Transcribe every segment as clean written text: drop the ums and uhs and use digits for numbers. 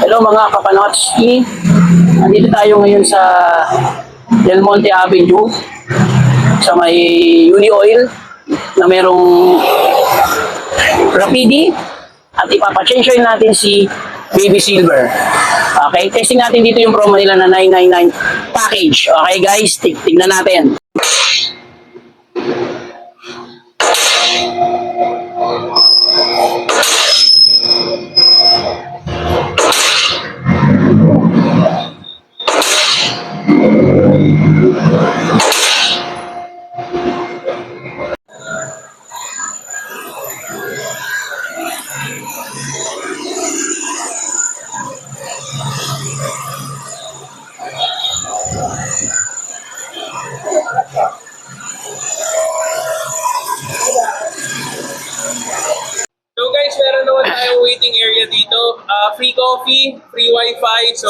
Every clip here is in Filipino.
Hello mga kapanotski, nandito tayo ngayon sa Del Monte Avenue sa may Uni Oil na merong Rapidi at ipapachange natin si Baby Silver. Okay, testing natin dito yung promo nila na 999 package. Okay guys, tignan natin. So guys, meron naman tayong waiting area dito. Free coffee, free wifi. So,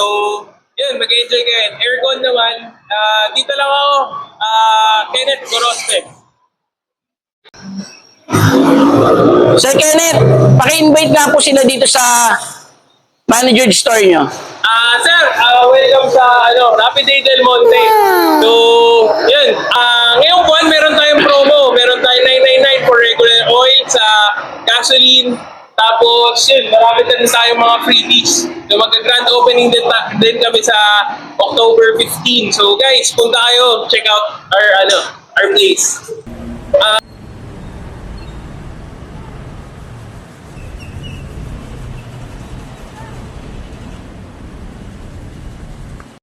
yun, mag-enjoy kayo. Aircon naman. Dito lang ako, Kenneth Gorospe. Sir Kenneth, paki-invite nga po sila dito sa manager store nyo. Sir, welcome sa Rapid Del Monte. So, yun. Ngayong buwan, meron tayong promo. Meron tayong 999 for regular oil sa gasoline. Tapos, yun, marami na rin tayong mga freebies. So, magka-grand opening din kami sa October 15. So, guys, punta kayo. Check out our place.